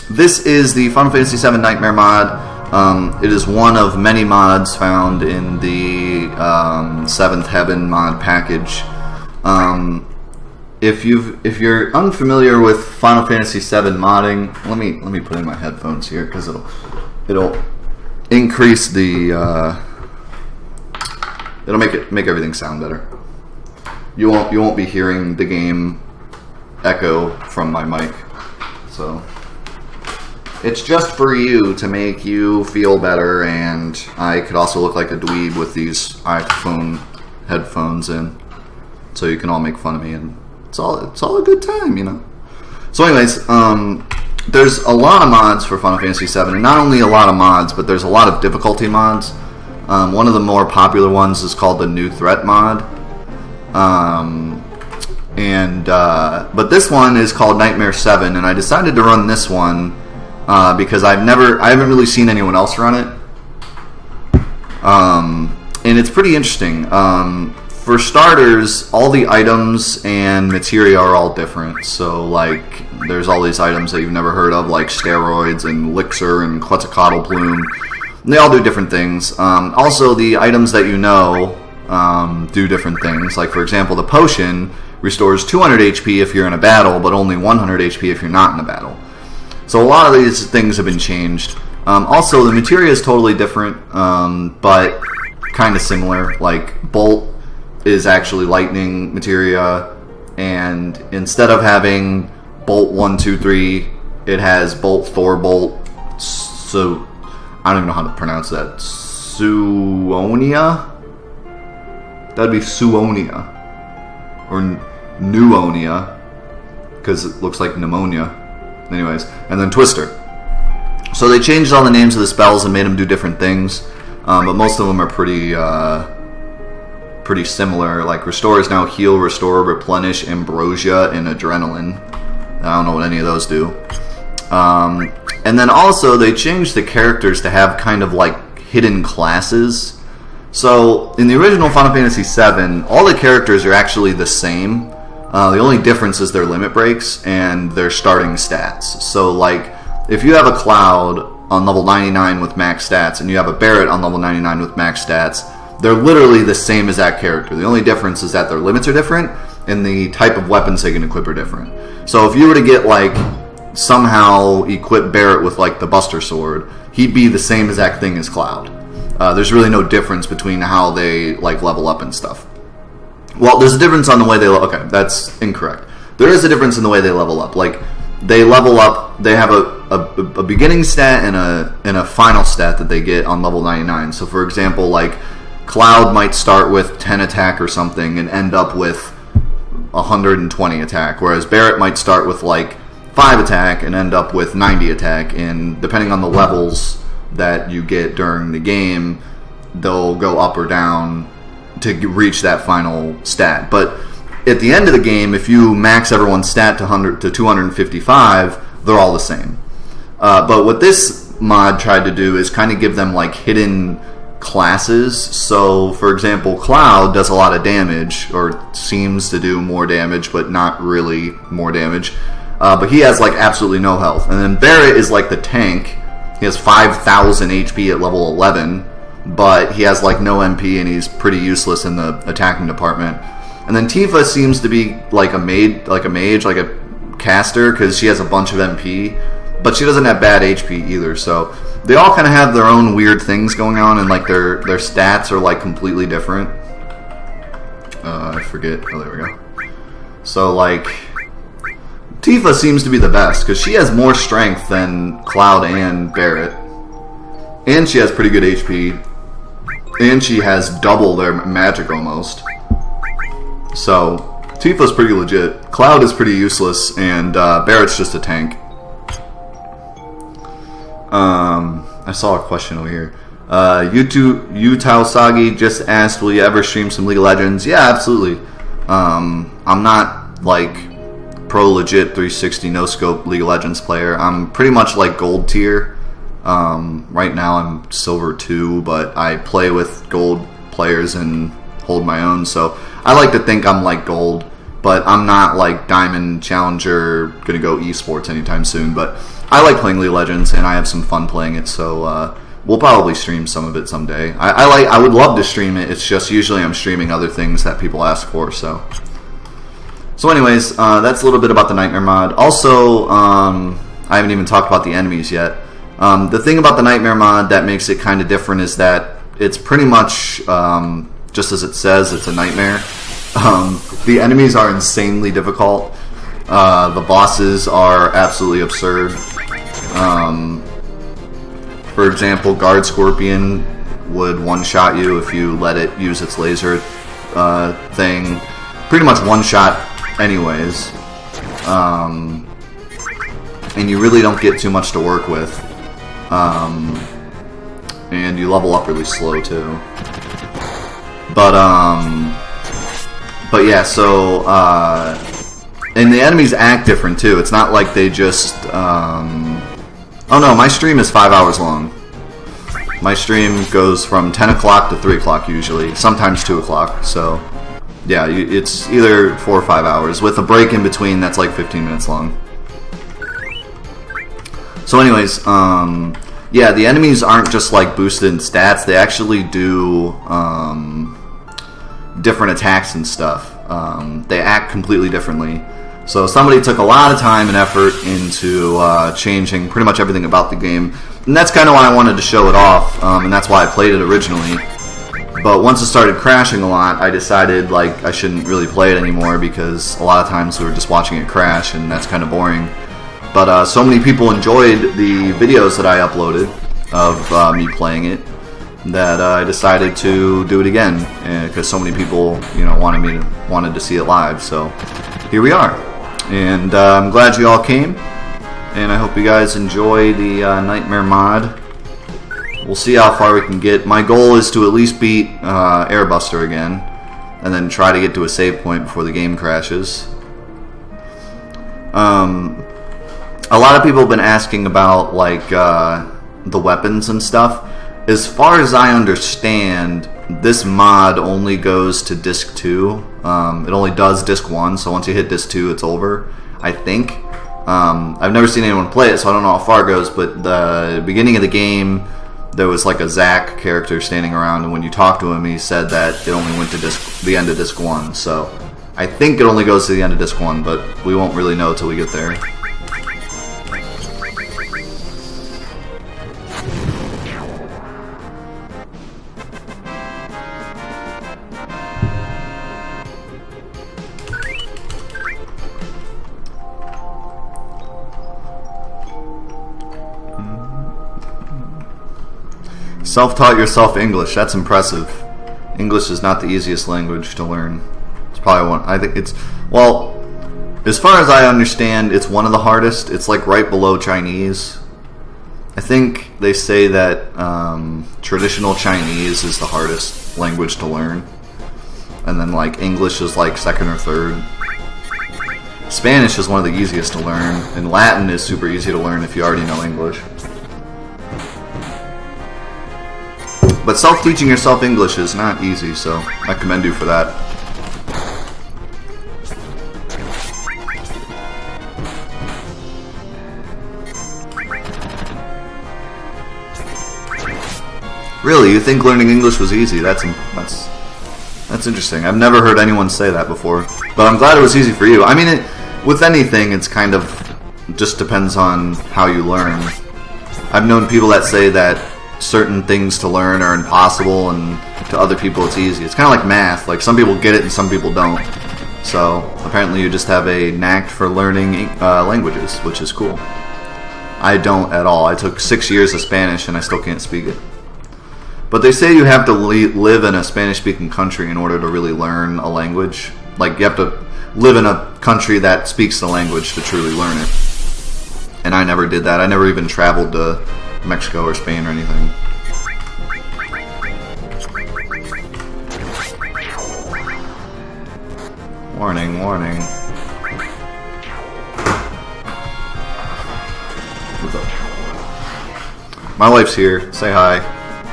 this is the Final Fantasy VII Nightmare mod. It is one of many mods found in the Seventh Heaven mod package. If you're unfamiliar with Final Fantasy VII modding, let me put in my headphones here because it'll increase the it'll make everything sound better. You won't be hearing the game echo from my mic, so it's just for you to make you feel better, and I could also look like a dweeb with these iPhone headphones in, so you can all make fun of me, and it's all a good time, you know. So anyways, there's a lot of mods for Final Fantasy VII, and not only a lot of mods, but there's a lot of difficulty mods. One of the more popular ones is called the New Threat mod. But this one is called Nightmare 7, and I decided to run this one because I haven't really seen anyone else run it. And it's pretty interesting. For starters, all the items and materia are all different. So, like, there's all these items that you've never heard of, like steroids and elixir and Quetzalcoatl plume. And they all do different things. Also, the items that you know do different things. Like, for example, the potion restores 200 HP if you're in a battle, but only 100 HP if you're not in a battle. So a lot of these things have been changed. Also, the materia is totally different, but kind of similar. Like, Bolt is actually lightning materia, and instead of having Bolt 1, 2, 3, it has Bolt 4 Bolt. So I don't even know how to pronounce that. Suonia? That'd be Suonia. Or Nuonia. Because it looks like pneumonia. Anyways. And then Twister. So they changed all the names of the spells and made them do different things. But most of them are pretty similar. Like, Restore is now Heal, Restore, Replenish, Ambrosia, and Adrenaline. I don't know what any of those do. And then also, they changed the characters to have kind of like hidden classes. So, in the original Final Fantasy VII, all the characters are actually the same. The only difference is their limit breaks and their starting stats. So, like, if you have a Cloud on level 99 with max stats, and you have a Barret on level 99 with max stats, they're literally the same as that character. The only difference is that their limits are different, and the type of weapons they can equip are different. So if you were to get, like, somehow equip Barret with, like, the Buster Sword, he'd be the same exact thing as Cloud. There's really no difference between how they, like, level up and stuff. Well, there's a difference on the way they okay, that's incorrect. There is a difference in the way they level up. Like, they level up, they have a beginning stat and a final stat that they get on level 99. So, for example, like, Cloud might start with 10 attack or something and end up with 120 attack, whereas Barret might start with, like, 5 attack and end up with 90 attack, and depending on the levels that you get during the game, they'll go up or down to reach that final stat. But at the end of the game, if you max everyone's stat to 255, they're all the same. But what this mod tried to do is kind of give them, like, hidden classes. So, for example, Cloud does a lot of damage, or seems to do more damage, but not really more damage. But he has, like, absolutely no health. And then Barret is like the tank. He has 5,000 HP at level 11, but he has, like, no MP, and he's pretty useless in the attacking department. And then Tifa seems to be like a mage, like a caster, because she has a bunch of MP, but she doesn't have bad HP either. So they all kind of have their own weird things going on, and, like, their stats are, like, completely different. I forget. Oh, there we go. So, like, Tifa seems to be the best, because she has more strength than Cloud and Barret. And she has pretty good HP. And she has double their magic almost. So, Tifa's pretty legit. Cloud is pretty useless, and Barret's just a tank. I saw a question over here. Utao Sagi just asked, will you ever stream some League of Legends? Yeah, absolutely. I'm not, like, pro legit 360 no scope League of Legends player. I'm pretty much like gold tier. Right now I'm silver 2, but I play with gold players and hold my own, so I like to think I'm like gold, but I'm not like diamond, challenger, gonna go esports anytime soon. But I like playing League of Legends, and I have some fun playing it, so we'll probably stream some of it someday. I would love to stream it. It's just usually I'm streaming other things that people ask for. So anyways, that's a little bit about the Nightmare mod. Also, I haven't even talked about the enemies yet. The thing about the Nightmare mod that makes it kind of different is that it's pretty much just as it says, it's a nightmare. The enemies are insanely difficult. The bosses are absolutely absurd. For example, Guard Scorpion would one-shot you if you let it use its laser thing. Pretty much one-shot anyways. And you really don't get too much to work with. And you level up really slow too. But yeah, so and the enemies act different too. It's not like they just oh no, my stream is 5 hours long. My stream goes from 10 o'clock to 3 o'clock usually, sometimes 2 o'clock. So yeah, it's either 4 or 5 hours with a break in between that's like 15 minutes long. So anyways, yeah, the enemies aren't just like boosted in stats. They actually do different attacks and stuff. They act completely differently. So somebody took a lot of time and effort into changing pretty much everything about the game. And that's kind of why I wanted to show it off, and that's why I played it originally. But once it started crashing a lot, I decided like I shouldn't really play it anymore because a lot of times we were just watching it crash, and that's kind of boring. But so many people enjoyed the videos that I uploaded of me playing it that I decided to do it again because so many people, you know, wanted to see it live. So here we are, and I'm glad you all came, and I hope you guys enjoy the Nightmare mod. We'll see how far we can get. My goal is to at least beat Airbuster again, and then try to get to a save point before the game crashes. A lot of people have been asking about like the weapons and stuff. As far as I understand, this mod only goes to disc 2. It only does disc 1, so once you hit disc 2, it's over, I think. I've never seen anyone play it, so I don't know how far it goes, but the beginning of the game, there was like a Zack character standing around, and when you talked to him, he said that it only went to the end of disc 1, so I think it only goes to the end of disc 1, but we won't really know till we get there. Self-taught yourself English. That's impressive. English is not the easiest language to learn. It's probably one. I think it's, well, as far as I understand, it's one of the hardest. It's like right below Chinese. I think they say that traditional Chinese is the hardest language to learn, and then like English is like second or third. Spanish is one of the easiest to learn, and Latin is super easy to learn if you already know English. But self-teaching yourself English is not easy, so I commend you for that. Really, you think learning English was easy? That's interesting. I've never heard anyone say that before. But I'm glad it was easy for you. I mean, with anything, it's kind of just depends on how you learn. I've known people that say that certain things to learn are impossible, and to other people it's easy. It's kind of like math. Like some people get it and some people don't. So apparently you just have a knack for learning languages, which is cool. I don't at all. I took 6 years of Spanish and I still can't speak it. But they say you have to live in a Spanish-speaking country in order to really learn a language. Like you have to live in a country that speaks the language to truly learn it. And I never did that. I never even traveled to Mexico or Spain or anything. Warning, warning. What's up? My wife's here. Say hi.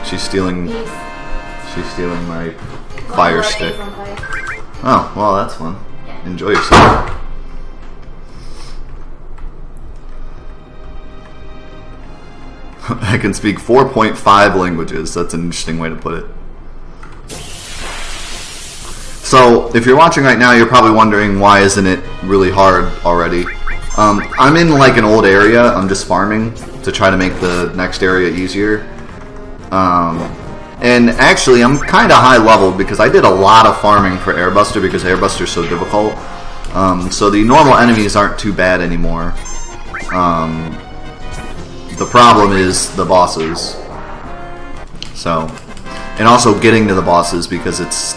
She's stealing my fire stick. Oh, well, that's fun. Enjoy yourself. I can speak 4.5 languages. That's an interesting way to put it. So, if you're watching right now, you're probably wondering why isn't it really hard already. I'm in like an old area. I'm just farming to try to make the next area easier. And actually, I'm kind of high level because I did a lot of farming for Airbuster because Airbuster's so difficult. So the normal enemies aren't too bad anymore. The problem is the bosses. So, and also getting to the bosses because it's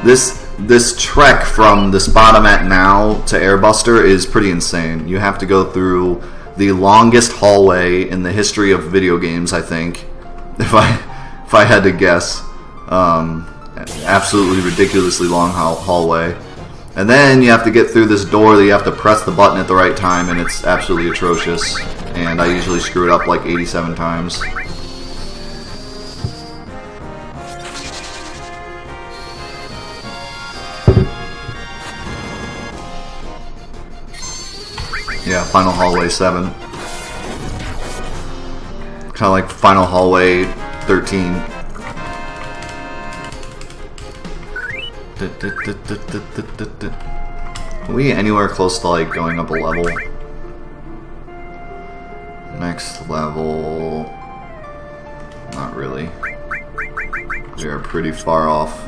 this trek from the spot I'm at now to Airbuster is pretty insane. You have to go through the longest hallway in the history of video games, I think, if I had to guess. Absolutely ridiculously long hallway. And then you have to get through this door that you have to press the button at the right time, and it's absolutely atrocious. And I usually screw it up like 87 times. Yeah, Final Hallway 7. Kind of like Final Hallway 13. Are we anywhere close to like going up a level? Next level... Not really. We are pretty far off.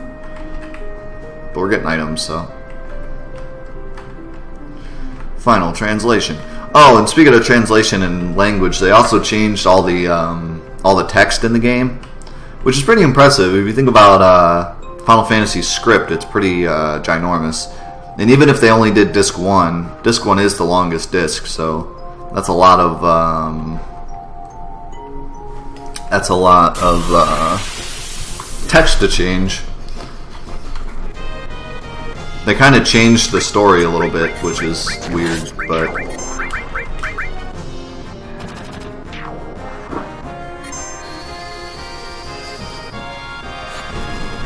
But we're getting items, so... Final translation. Oh, and speaking of translation and language, they also changed all the text in the game, which is pretty impressive. If you think about Final Fantasy's script, it's pretty ginormous. And even if they only did disc 1 is the longest disc, so that's a lot of text to change. They kind of changed the story a little bit, which is weird, but...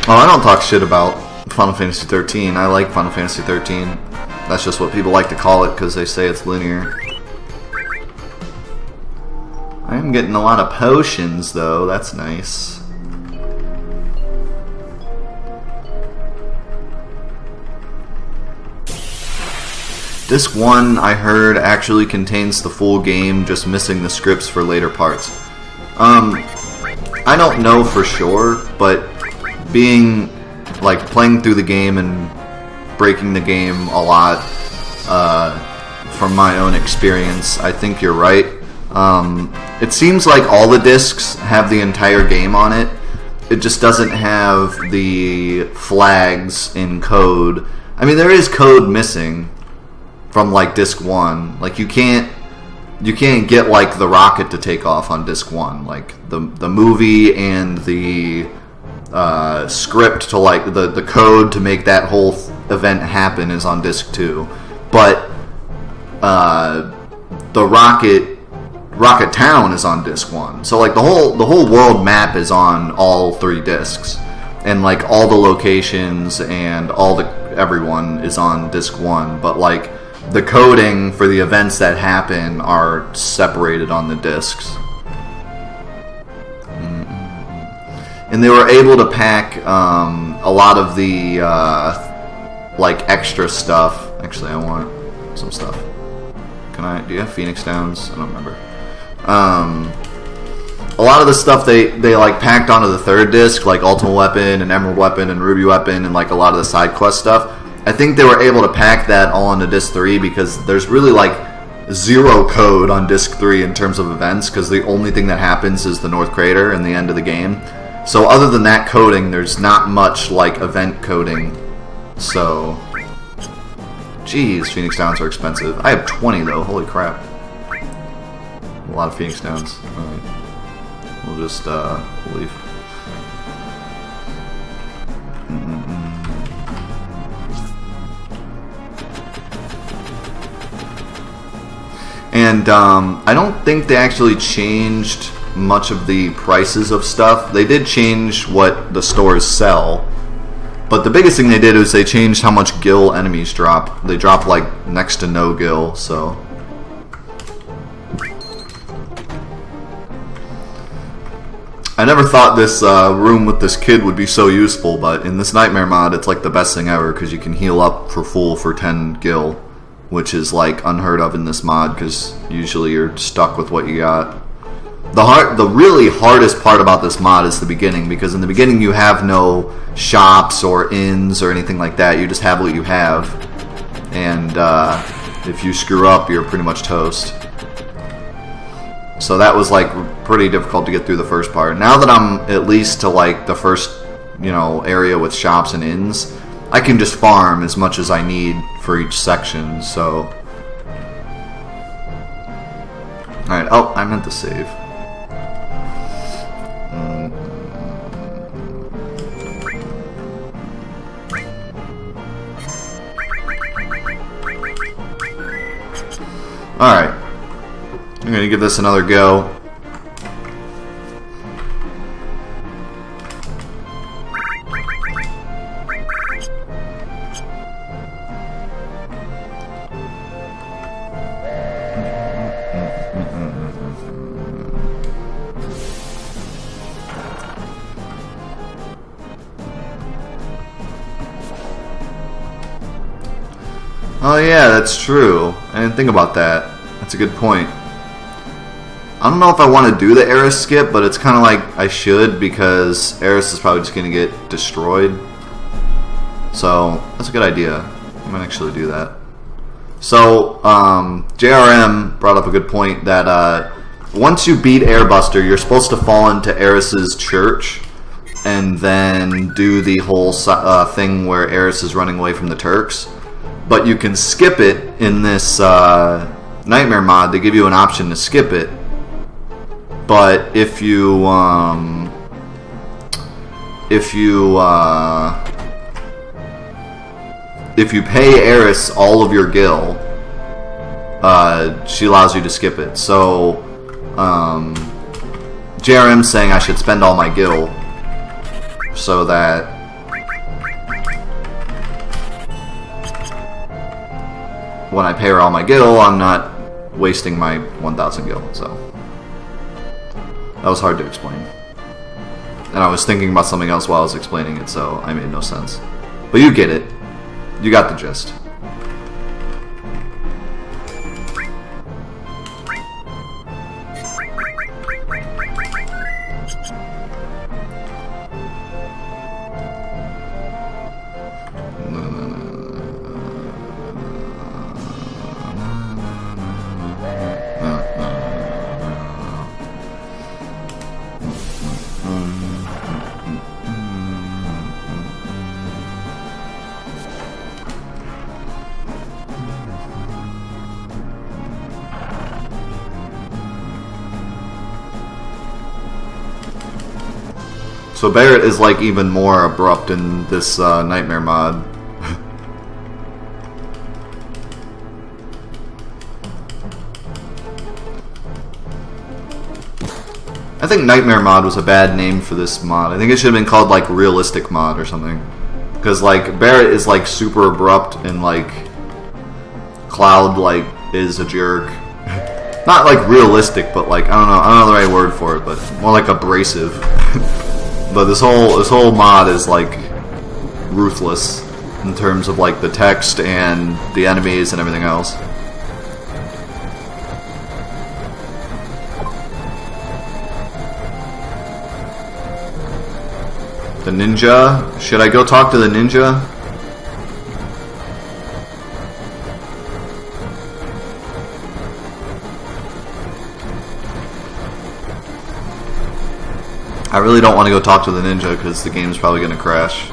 Oh, I don't talk shit about Final Fantasy 13. I like Final Fantasy 13. That's just what people like to call it because they say it's linear. I am getting a lot of potions, though. That's nice. Disc 1, I heard, actually contains the full game, just missing the scripts for later parts. I don't know for sure, but being, like, playing through the game and breaking the game a lot, from my own experience, I think you're right. It seems like all the discs have the entire game on it. It just doesn't have the flags in code. I mean, there is code missing from like disc 1. Like you can't get like the rocket to take off on disc 1. Like the movie and the script to like the code to make that whole event happen is on disc 2. But the Rocket Town is on disc 1. So like the whole world map is on all 3 discs. And like all the locations and everyone is on disc 1, but like the coding for the events that happen are separated on the discs. And they were able to pack a lot of the like extra stuff. Actually, I want some stuff. Do you have Phoenix Downs? I don't remember. A lot of the stuff they like packed onto the 3rd disc, like Ultimate Weapon and Emerald Weapon and Ruby Weapon and like a lot of the side quest stuff. I think they were able to pack that all onto disc 3 because there's really like 0 code on disc 3 in terms of events because the only thing that happens is the North Crater and the end of the game. So other than that coding, there's not much like event coding. So, geez, Phoenix Downs are expensive. I have 20 though. Holy crap! A lot of Phoenix Downs. All right. We'll just leave. And I don't think they actually changed much of the prices of stuff. They did change what the stores sell, but the biggest thing they did is they changed how much gil enemies drop. They drop like next to no gil, so I never thought this room with this kid would be so useful, but in this Nightmare mod, it's like the best thing ever because you can heal up for full for 10 gil, which is like unheard of in this mod because usually you're stuck with what you got. The really hardest part about this mod is the beginning, because in the beginning you have no shops or inns or anything like that. You just have what you have, and if you screw up, you're pretty much toast. So that was like pretty difficult to get through the first part. Now that I'm at least to like the first, area with shops and inns, I can just farm as much as I need for each section. So, all right. Oh, I meant to save. All right. I'm going to give this another go. Oh yeah, that's true. I didn't think about that. That's a good point. I don't know if I want to do the Eris skip, but it's kind of like I should, because Eris is probably just going to get destroyed. So, that's a good idea. I might actually do that. So, JRM brought up a good point that once you beat Airbuster, you're supposed to fall into Eris's church and then do the whole thing where Eris is running away from the Turks. But you can skip it in this Nightmare mod. They give you an option to skip it. But if you pay Eris all of your gil, she allows you to skip it. So JRM's saying I should spend all my gil so that when I pay her all my gil, I'm not wasting my 1,000 gil. So that was hard to explain. And I was thinking about something else while I was explaining it, so I made no sense. But you get it. You got the gist. So Barret is like even more abrupt in this Nightmare mod. I think Nightmare mod was a bad name for this mod. I think it should have been called like Realistic mod or something. Because like Barret is like super abrupt and like Cloud like is a jerk. Not like realistic, but like I don't know the right word for it, but more like abrasive. But this whole mod is like ruthless in terms of like the text and the enemies and everything else. The ninja? Should I go talk to the ninja? I really don't want to go talk to the ninja because the game's probably going to crash.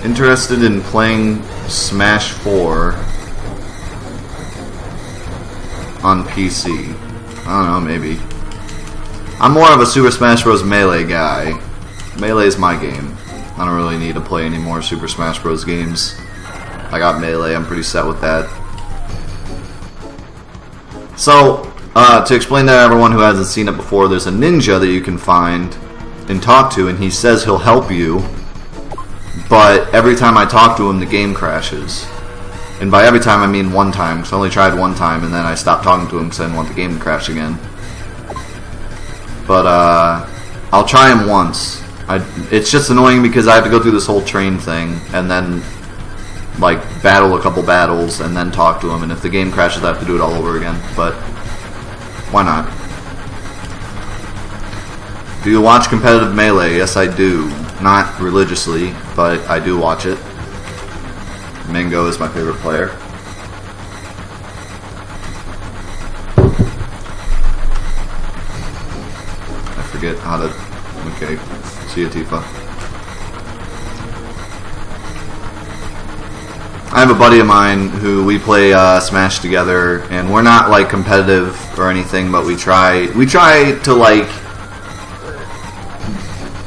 Interested in playing Smash 4 on PC. I don't know, maybe. I'm more of a Super Smash Bros. Melee guy. Melee is my game. I don't really need to play any more Super Smash Bros. Games. I got Melee, I'm pretty set with that. So, to explain to everyone who hasn't seen it before, there's a ninja that you can find and talk to, and he says he'll help you, but every time I talk to him, the game crashes. And by every time, I mean one time, because I only tried one time, and then I stopped talking to him because I didn't want the game to crash again. But, I'll try him once. It's just annoying because I have to go through this whole train thing, and then, like, battle a couple battles, and then talk to him, and if the game crashes, I have to do it all over again. But, why not? Do you watch competitive Melee? Yes, I do. Not religiously, but I do watch it. Mingo is my favorite player. I forget how to... Okay. See ya, Tifa. I have a buddy of mine who we play Smash together, and we're not like competitive or anything, but we try to like...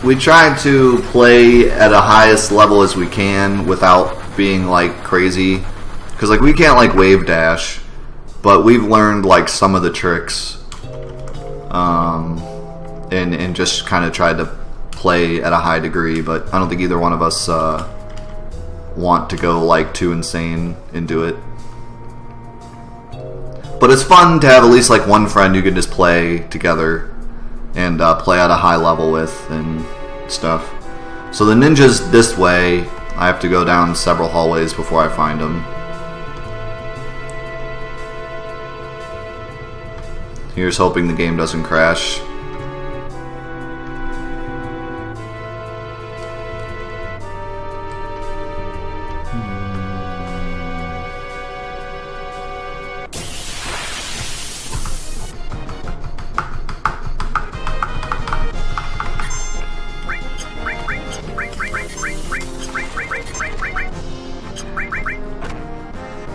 We try to play at a highest level as we can without being like crazy, because like we can't like wave dash, but we've learned like some of the tricks, and just kind of tried to play at a high degree. But I don't think either one of us want to go like too insane into it. But it's fun to have at least like one friend you can just play together and play at a high level with and stuff. So the ninja's this way. I have to go down several hallways before I find him. Here's hoping the game doesn't crash.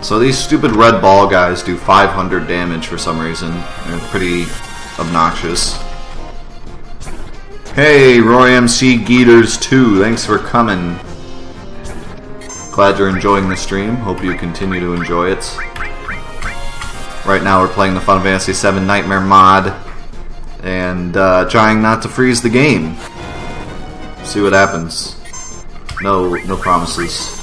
So these stupid red ball guys do 500 damage for some reason. They're pretty obnoxious. Hey, Roy MC Geeters 2, thanks for coming. Glad you're enjoying the stream. Hope you continue to enjoy it. Right now we're playing the Final Fantasy VII Nightmare mod and trying not to freeze the game. See what happens. No promises.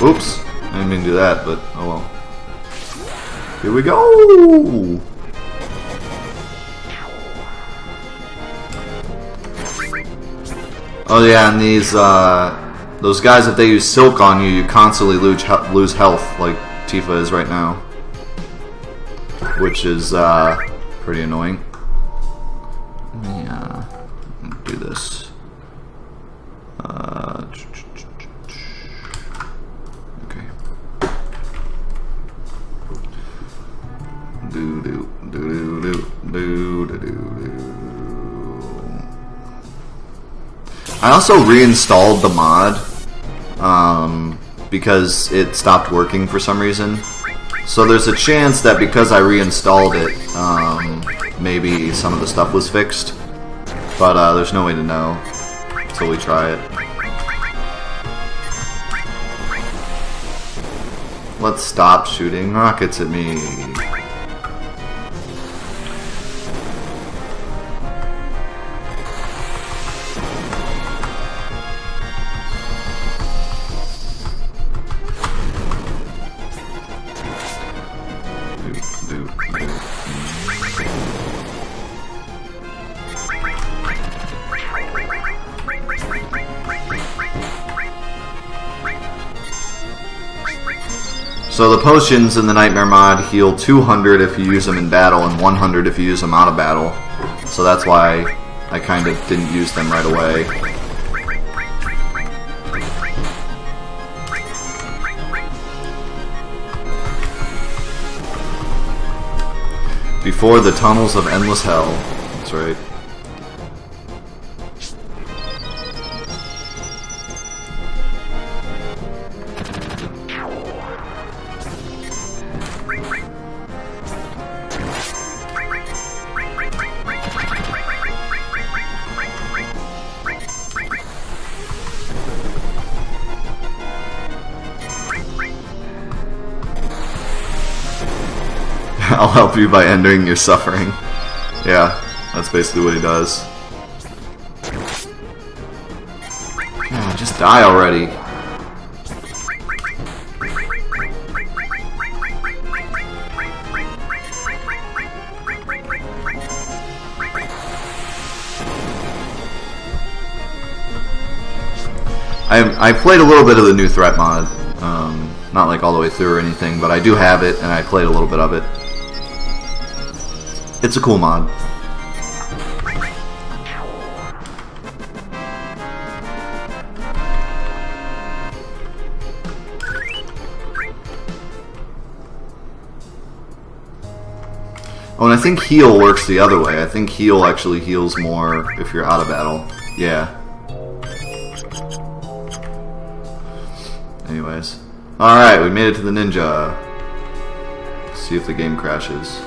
Oops, I didn't mean to do that, but oh well. Here we go! Oh yeah, and these, those guys, if they use Silk on you, you constantly lose health, like Tifa is right now. Which is, pretty annoying. Let me, do this. I also reinstalled the mod because it stopped working for some reason. So there's a chance that because I reinstalled it, maybe some of the stuff was fixed. But there's no way to know until we try it. Let's stop shooting rockets at me. So the potions in the Nightmare mod heal 200 if you use them in battle and 100 if you use them out of battle. So that's why I kind of didn't use them right away. Before the tunnels of endless hell. That's right. I'll help you by ending your suffering. Yeah, that's basically what he does. Yeah, just die already. I played a little bit of the new threat mod. Not like all the way through or anything, but I do have it, and I played a little bit of it. It's a cool mod. Oh, and I think heal works the other way. I think heal actually heals more if you're out of battle. Yeah. Anyways. Alright, we made it to the ninja. Let's see if the game crashes.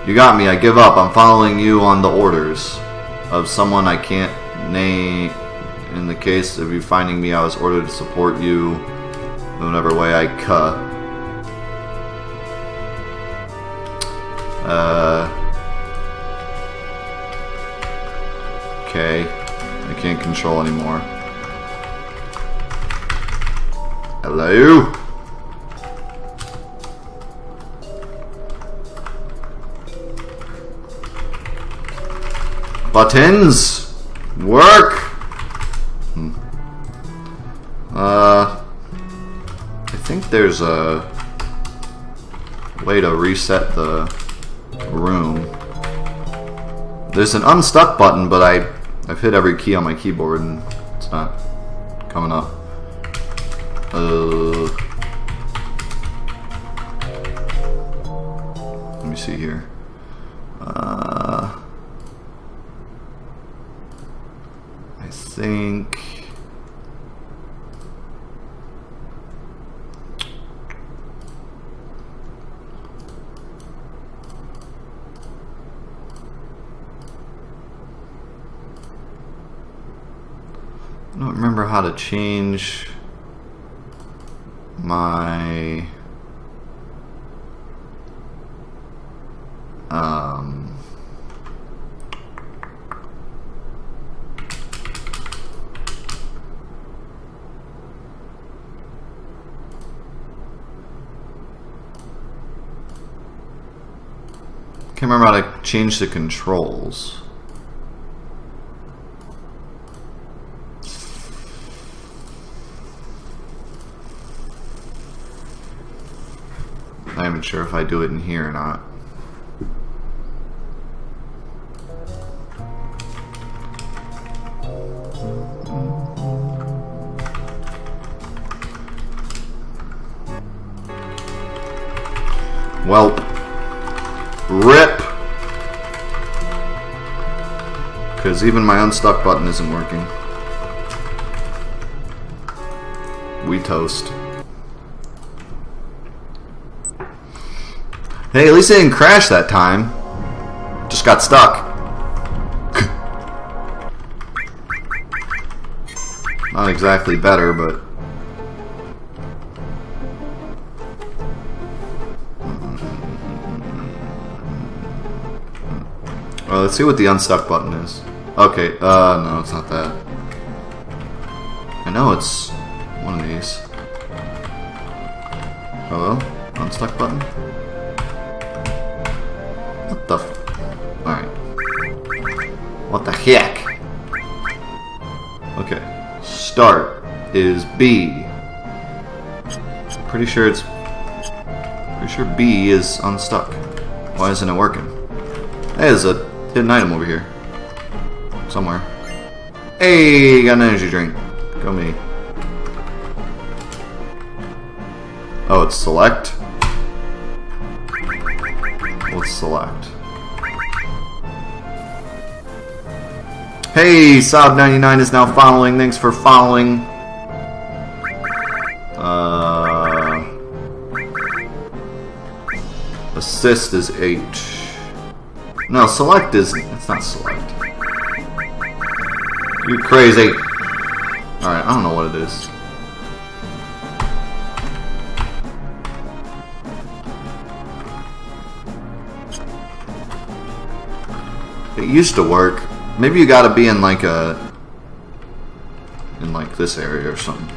You got me, I give up. I'm following you on the orders of someone I can't name. In the case of you finding me, I was ordered to support you in whatever way I could. Okay. I can't control anymore. Hello? Buttons! Work! I think there's a way to reset the room. There's an unstuck button, but I've hit every key on my keyboard and it's not coming up. Let me see here. I think I don't remember how to change my can't remember how to change the controls. I'm not even sure if I do it in here or not. Welp. RIP! Because even my unstuck button isn't working. We toast. Hey, at least it didn't crash that time. Just got stuck. Not exactly better, but... Well, let's see what the unstuck button is. Okay, no, it's not that. I know it's one of these. Hello? Unstuck button? What the Alright. What the heck? Okay. Start is B. Pretty sure B is unstuck. Why isn't it working? Hey, there's a hidden item over here. Somewhere. Hey, got an energy drink. Go me. Oh, it's select? let's select. Hey, Saab99 is now following. Thanks for following. Assist is H. No, select isn't. It's not select. You're crazy. Alright, I don't know what it is. It used to work. Maybe you gotta be in like this area or something.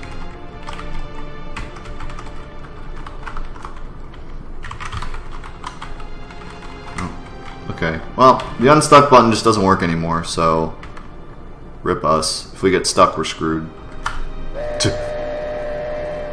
Okay, well, the unstuck button just doesn't work anymore, so rip us. If we get stuck, we're screwed.